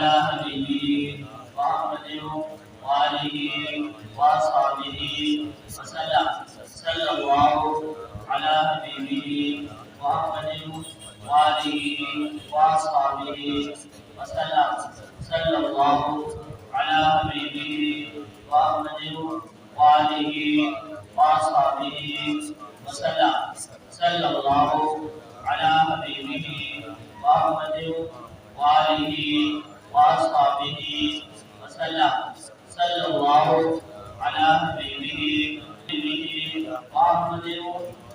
على حبيبه محمد وآله وأصحابه وسلم. صلى الله على حبيبه محمد وآله وأصحابه وسلم. صلى الله على حبيبه محمد وآله وأصحابه وسلم. صلى الله على حبيبه محمد وآله وأصحابه وسلم. صلى الله على حبيبه محمد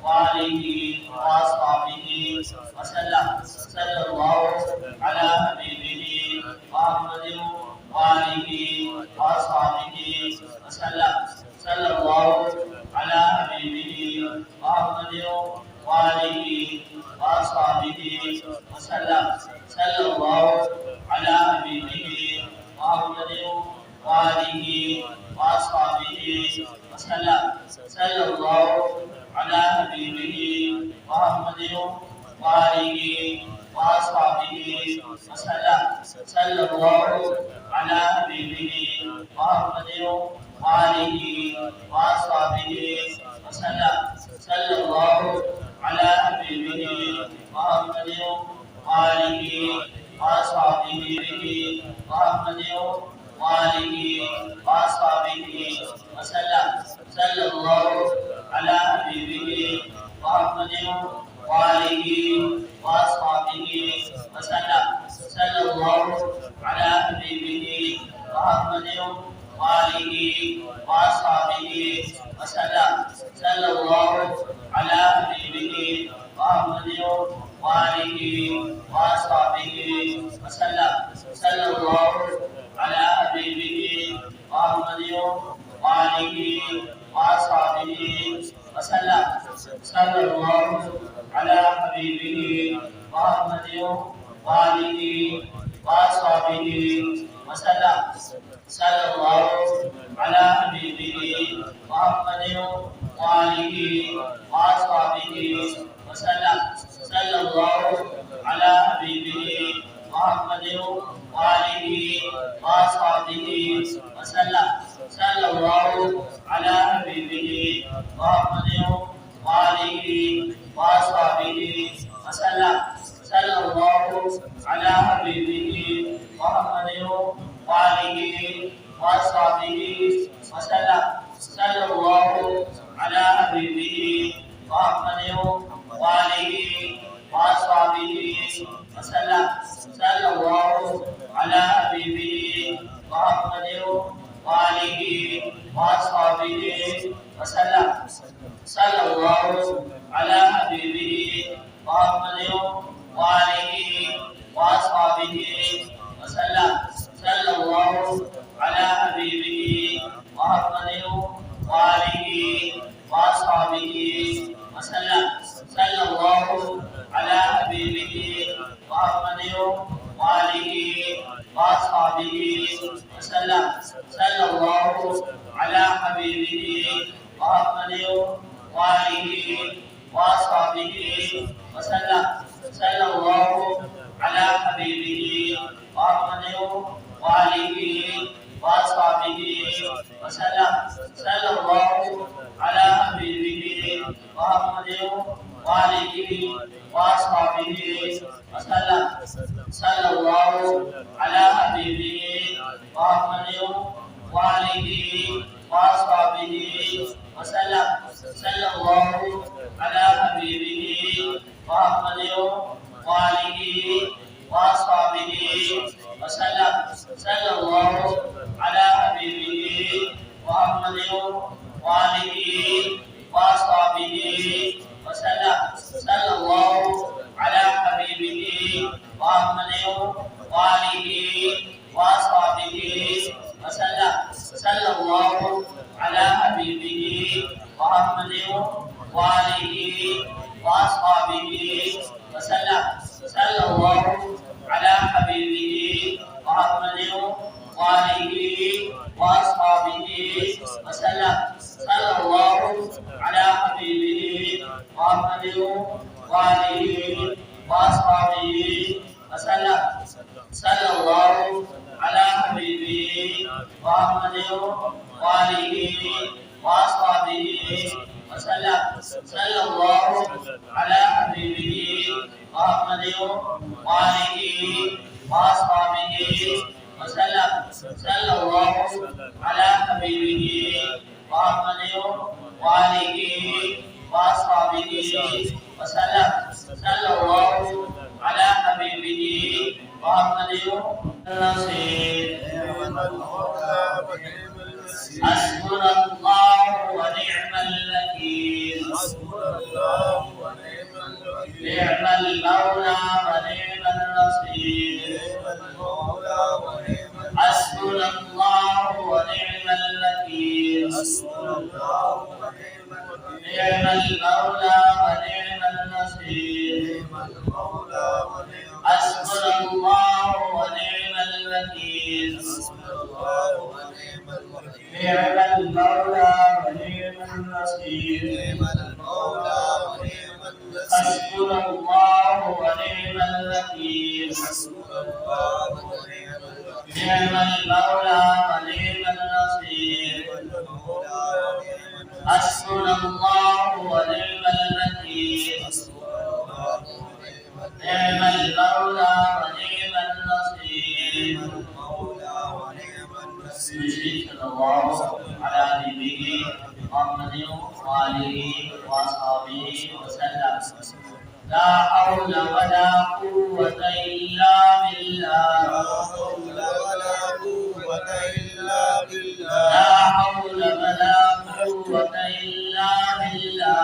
وآله وأصحابه وسلم. صلى الله على حبيبه محمد وآله وأصحابه وسلم. صلى الله على حبيبه محمد وآله وأصحابه وسلم. صلى الله على حبيبه محمد وآله وأصحابه وسلم. صلى الله على حبيبه محمد وآله وأصحابه وسلم. صلى الله على حبيبه محمد وآله وأصحابه وسلم. صلى الله على حبيبه محمد وآله وأصحابه محمد وآله وأصحابه وسلم. صلى الله على حبيبه محمد وآله وأصحابه وسلم. صلى الله على حبيبه محمد وآله وأصحابه وسلم. صلى الله على حبيبه محمد وآله وأصحابه وسلم. صلى الله على حبيبه محمد وآله وأصحابه وسلم. صلى الله على حبيبه محمد وآله وأصحابه وسلم. صلى الله على حبيبه محمد وآله وأصحابه وسلم. صلى الله على حبيبه محمد وآله وأصحابه وسلم. صلى الله على حبيبه محمد وآله وأصحابه وسلم. صلى الله على حبيبه محمد وآله وأصحابه وسلم. صلى الله على حبيبه محمد وآله وأصحابه وسلم. صلى الله على حبيبه محمد وآله وأصحابه وسلم. صلى الله على حبيبه محمد وآله وأصحابه وسلم. صلى الله على حبيبه محمد وآله وأصحابه وسلم. صلى الله على حبيبه محمد وآله وأصحابه وسلم. صلى الله على حبيبه محمد وآله وأصحابه وسلم. صلى الله على حبيبه محمد وآله وأصحابه وسلم. صلى الله على حبيبه محمد وآله وأصحابه وسلم. صلى الله على حبيبه محمد وآله وأصحابه وسلم. صلى الله على حبيبه محمد وآله وأصحابه وسلم. صلى الله على حبيبه محمد وآله وأصحابه وسلم. صلى الله على حبيبه محمد وآله وأصحابه وسلم. صلى الله على حبيبه محمد وآله وأصحابه وسلم. صلى الله على حبيبه محمد وآله وأصحابه وسلم. صلى الله على حبيبه محمد وآله وأصحابه وسلم. صلى الله محمد وآله وأصحابه وسلم. صلى الله على حبيبه محمد وآله وأصحابه وسلم. صلى الله على حبيبه محمد وآله وأصحابه وسلم. صلى الله على حبيبه محمد النصير. حسبنا الله ونعم الوكيل. نعم المولى ونعم النصير. حسبنا الله ونعم الوكيل. نعم المولى ونعم النصير. حسبنا الله ونعم الوكيل. نعم المولى ونعم النصير. حسبنا الله ونعم الوكيل. نعم المولى ونعم النصير. حسبنا الله ونعم الوكيل. نعم المولى ونعم النصير. صلى الله على نبيه محمد وآله وأصحابه وسلم. لا حول ولا قوة إلا بالله. لا حول ولا قوة إلا بالله. لا حول ولا قوة إلا بالله.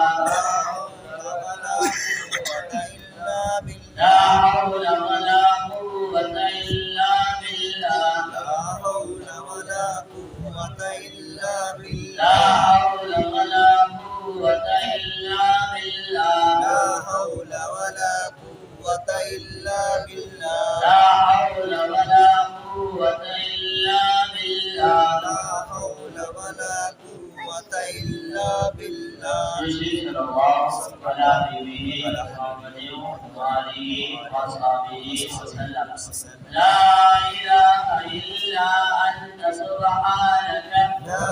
لا حول ولا قوة إلا بالله. لا حول ولا قوة إلا بالله. لا حول ولا قوة إلا بالله. لا حول ولا قوة إلا بالله. لا حول ولا قوة إلا بالله. صلى الله على نبيه محمد وآله وأصحابه وسلم. لا إله إلا أنت سبحانك. لا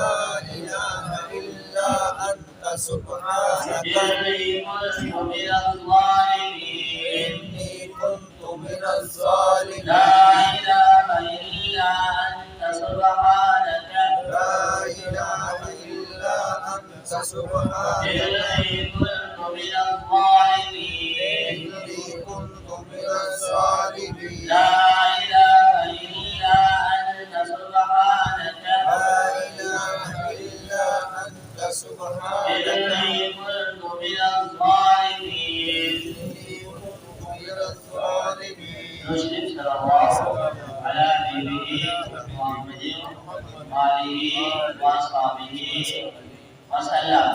إله إلا أنت سبحانك. إني كنت من الظالمين. إني كنت من الظالمين. لا إله إلا أنت سبحانك. لا إله إلا أنت سبحانك. إني كنت من الظالمين. إني كنت من الظالمين. لا إله إلا أنت سبحانك. لا إله إلا أنت سبحانك. إني كنت من الظالمين. إني كنت من الظالمين. نسلم صلى الله على نبيه محمد وآله وأصحابه وسلم.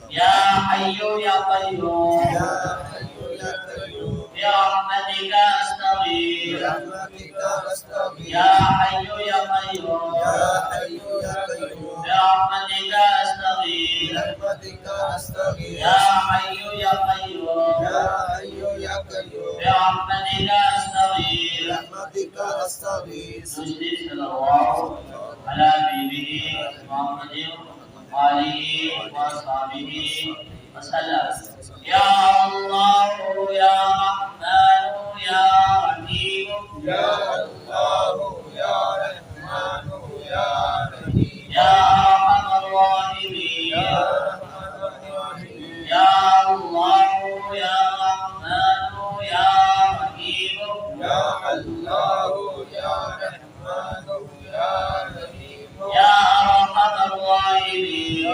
يا حي يا قيوم. يا حي يا قيوم. برحمتك أستغيث. برحمتك أستغيث. يا حي يا قيوم. يا حي يا قيوم. برحمتك أستغيث. برحمتك أستغيث. يا حي يا قيوم. يا حي يا قيوم. برحمتك أستغيث. برحمتك أستغيث. صلى الله على نبيه محمد وآله وأصحابه وسلم. يا الله يا رحمن يا رحيم. يا الله يا رحمن يا رحيم. يا أرحم الراحمين. يا الله يا رحمن يا رحيم. يا الله يا رحمن يا رحيم. يا أرحم الراحمين.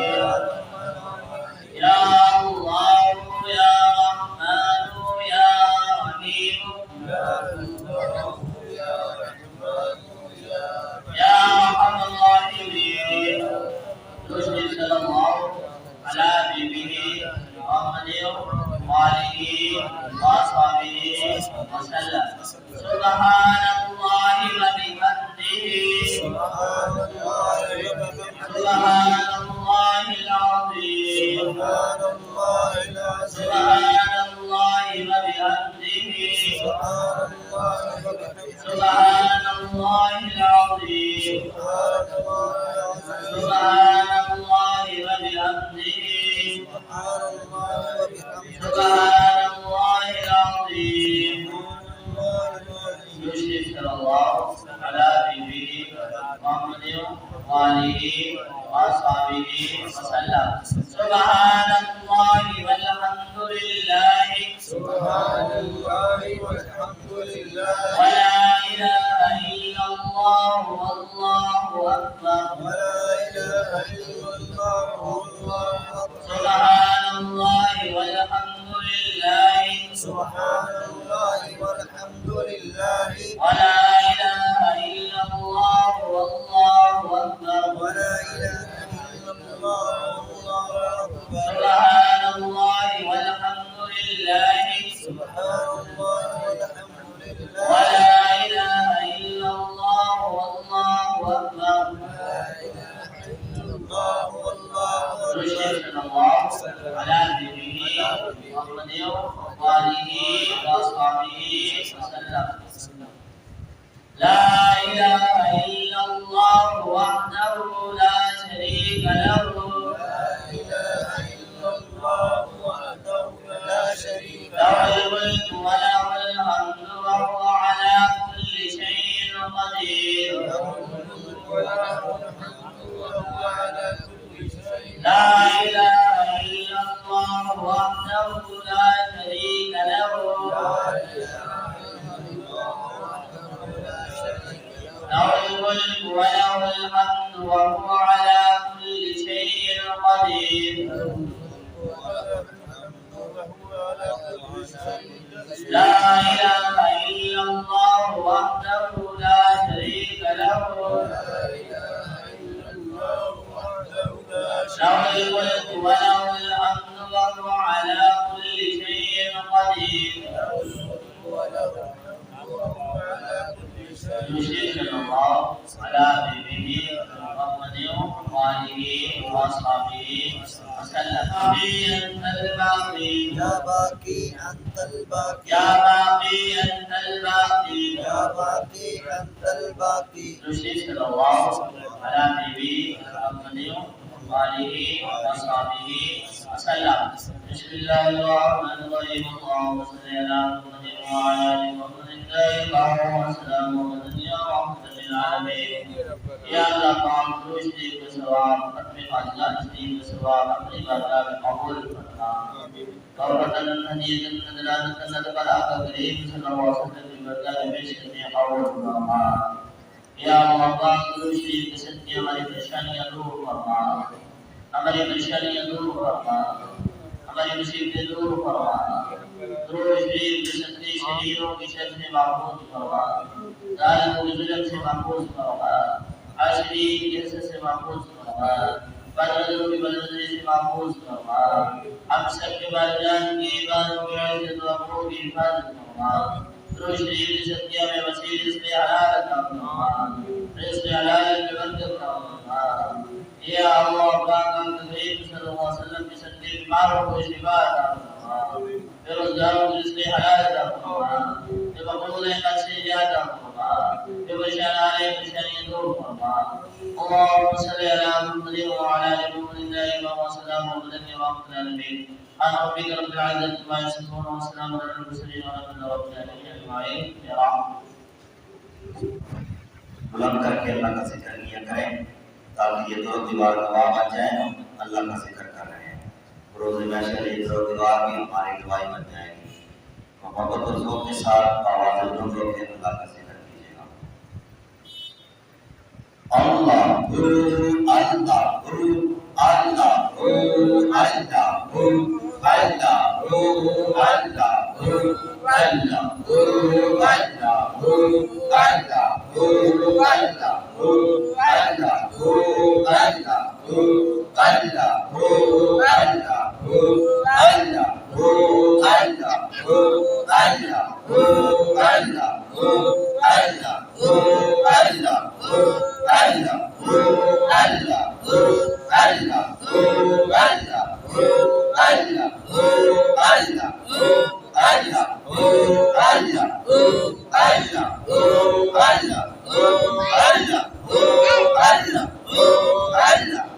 يا الله يا رحمن يا رحيم. يا الله يا رحمن يا رحيم. يا أرحم الراحمين. صلى الله على نبيه محمد وآله وأصحابه وسلم. سبحان الله وبحمده. سبحان الله وبحمده. سبحان الله العظيم. سبحان الله العظيم. سبحان الله وبحمده. سبحان الله وبحمده. سبحان الله العظيم. سبحان الله سبحان الله وبحمده سبحان الله العظيم يشهد الله على نبيه محمد وآله وأصحابه وسلم سبحان الله والحمد لله سبحان الله والحمد لله ولا إله إلا الله والله أكبر ولا إله إلا الله والله أكبر سبحان الله والحمد لله سبحان الله والحمد لله ولا إله إلا الله والله أكبر ولا إله إلا الله والله أكبر سبحان الله والحمد لله سبحان الله والحمد لله ولا إله إلا الله والله أكبر لا إله إلا الله والله أكبر يشهد الله على نبيه محمد وآله وأصحابه وسلم لا إله إلا الله وحده لا شريك له لا إله إلا الله وحده لا شريك له له الملك وله الحمد وهو على كل شيء قدير له الملك وله الحمد وهو على كل شيء لا إله إلا الله وحده لا شريك له لا إله إلا الله وحده لا شريك له له الملك وله الحمد وهو على كل شيء قدير لا إله إلا الله وحده لا شريك له له الملك وله الحمد وهو على كل شيء قدير يشهد الله على نبيه محمد وآله وأصحابه وسلم أنت الباقي يا باقي أنت الباقي يا باقي أنت الباقي يا باقي أنت الباقي يشهد الله على نبيه محمد وآله وأصحابه وسلم بسم الله الرحمن الرحيم اللهم صل على محمد وعلى آل محمد دائما وسلام يا رحمة للعالمين يا الله تعالى رشدي بسواب أتمم أجزاء رشدي بسواب أقرب أجزاء قبول فرما توبة هدية ندلالة ندبلاء كريم صلى الله عليه وسلم بمرجع بشكل قبول فرما يا الله رشدي بسنتي हमारी परेशानियां दूर फरमा हमारी परेशानियां दूर फरमा हमारी मुसीबतें दूर फरमा रोज शरीफ बसंती शरीरों की शर से महफूज फरमा जालिमों के जुल्म से महफूज फरमा आशिरी की हसद से महफूज फरमा बदनजरों की बदनजरी से महफूज फरमा हम सब के वालिदैन की इबादत की इज्जत व हकूक़ की हिफाजत फरमा रोज शरीफ की सत्या में वसील इसलिए हलाल अता फरमा इसलिए हलाल में बरकत अता फरमा या अल्लाह पाक करीम सल्लल्लाहु अलैहि वसल्लम की सच्चे बीमारों को शिफा अता फरमा बेरोजगारों को इसलिए हलाल अता फरमा जब मकबूल है अच्छे याद अता फरमा जब शरारे परेशानियां दूर फरमा अल्लाहुम्मा सल्ली अला मुहम्मद व अला आलि मुहम्मद व सल्लम व बारिक व अनबिक أنا ربك رب العزة ما يصفون وسلام على المرسلين والحمد لله رب العالمين أجمعين يا رب बुलंद करके अल्लाह का जिक्र किया करें ताकि ये दो दीवार गवाह बन जाए अल्लाह का जिक्र कर रहे हैं रोज़ महशर ये दो दीवार भी हमारी गवाही बन जाएगी मोहब्बत और ज़ौक़ के साथ आवाज़ बुलंद करके अल्लाह का जिक्र कीजिएगा अल्लाह अल्लाह अल्लाह Allah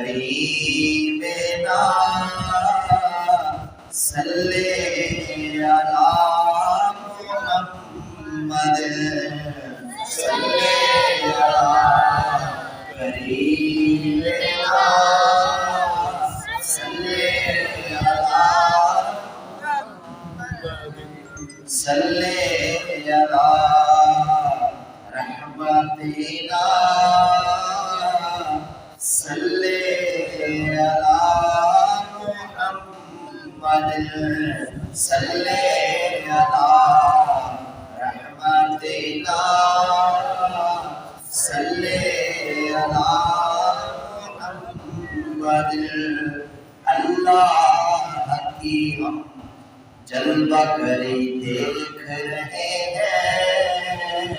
کریمنا صلی علی محمد صلی علی کریمنا صلی علی صلی علی رحمتنا صلی علی محمد صلی علی رحمتنا صلی علی محمد اللہ کی ہم جلوہ گری دیکھ رہے ہیں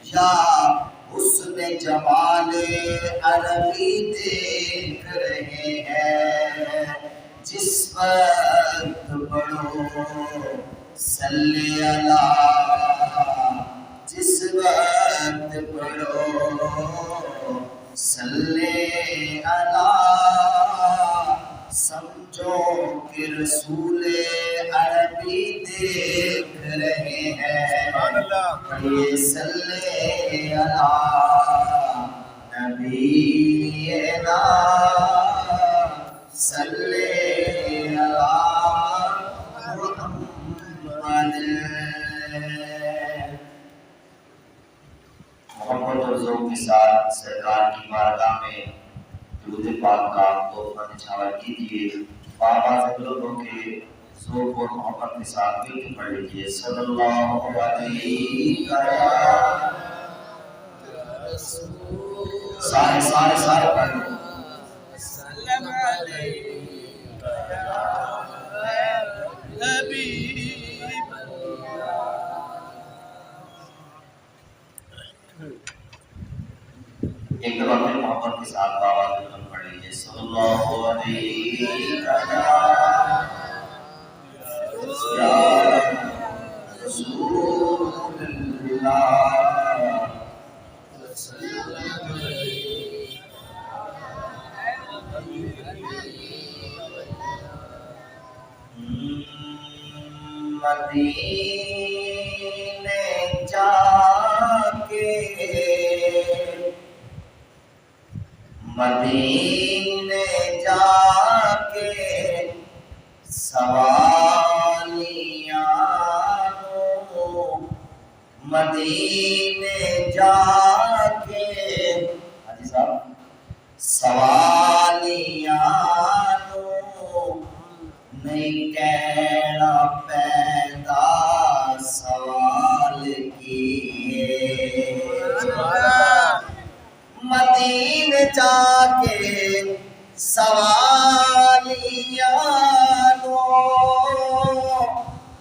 یا حسن جمال عربی دیکھ رہے ہیں جس وقت پڑھو صلی اللہ جس وقت پڑھو صلی اللہ سمجھو کہ رسول عربی دیکھ رہے ہیں پڑھیے صلی اللہ نبینا صلی اللہ محمد محبت اور ذوق کے ساتھ سرکار کی بارگاہ میں درود پاک کا تحفہ نچھاور کیجیے بابا سے لوگوں کے ذوق اور محبت کے ساتھ مل کے پڑھ لیجیے صلی اللہ علیہ سارے پڑھ لو سلام علیک یا حبیب ایک دفعہ پھر محبت کے ساتھ بابا سے لوگ پڑھ لیجیے صلی اللہ علیہ یا رسول اللہ مدینے جا کے مدینے جا کے سوالیاں مدینے جا کے حاجی صاحب سوالیاں نہیں کہنا پیدا سوال کیے مدینے جا کے سوالیاں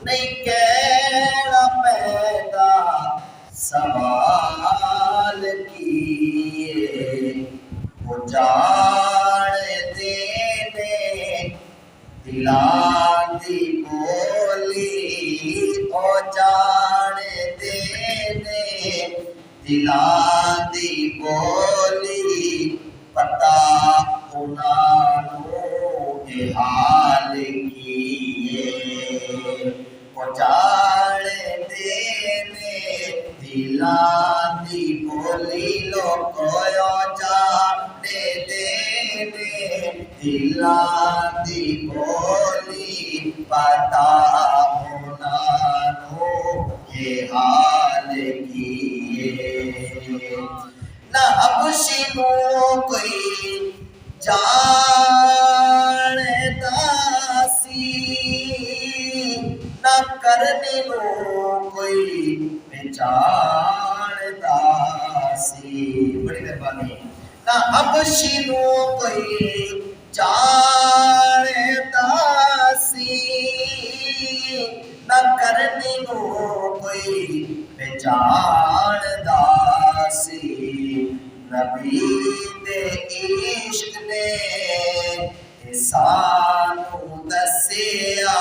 نہیں کہنا پیدا سوال کیے وہ جان دینے دلان دی بولی او جان دینے دلان دی بولی پتا انہوں کے حال کیے او جان دینے دلان دی بولی لوگو جان دینے دلان دی بولی پتا انہوں کے حال کیے نہ حبشی نو کوئی جانتا سی نہ کرنے نو کوئی پہچانتا سی بڑی مہربانی نہ حبشی نو کوئی جانتا سی نہ کرنے نو کوئی پہچانتا سی نبی دے عشق نے سانو دسیا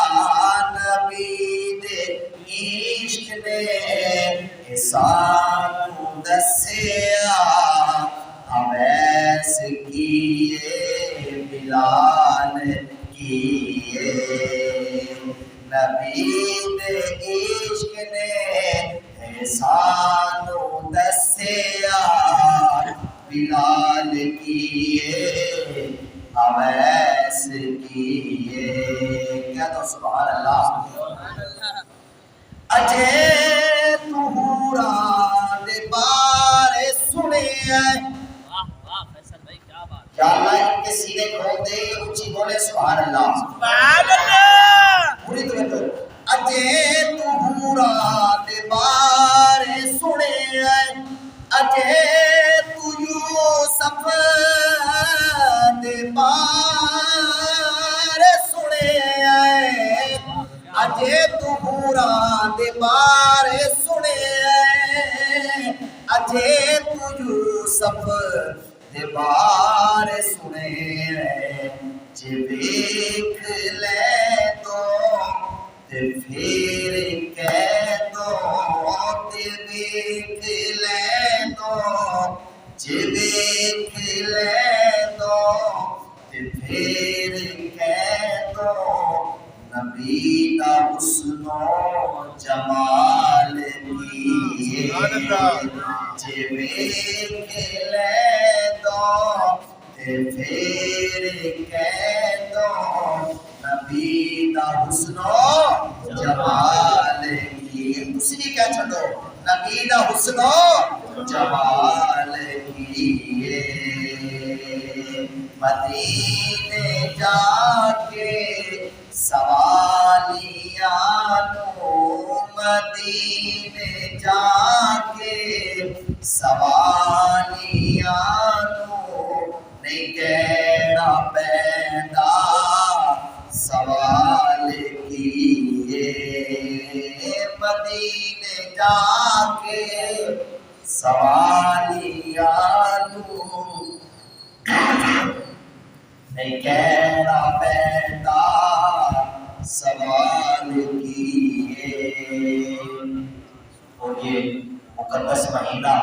نبی دے عشق نے سانو دسیا اویس کیے نبی دے عشق نے احسانو دسیا بلال کیے اویس کیے کیا تو سبحان اللہ اجے تہورا دے بارے سنے یا اللہ ان کے سینے کھول دے اچھی بولے سبحان اللہ پوری تو اجے تہورا دے بارے سنے اجے تو یوسف دے بارے سنے اجے تہورا دے بارے سنے اجے تو یوسف دے بارے سنے جے ویکھ لے تو تے پھر کہہ دو تے ویکھ لے تو جے ویکھ لے تو تے پھر کہہ دو نبی دا حسن و جمال کیے جے ویکھ لے دو تے پھر کہہ دو نبی دا حسن و جمال کیے تسی بھی کہہ چھڑو نبی دا حسن و جمال کیے مدینے جا کے سوالیانو مدینے جا کے سوالیانو نہیں کہنا پیدا سوال کیے مدینے جا کے سوالیانو نہیں کہنا پیدا سوال کیے اور یہ مقدس مہینہ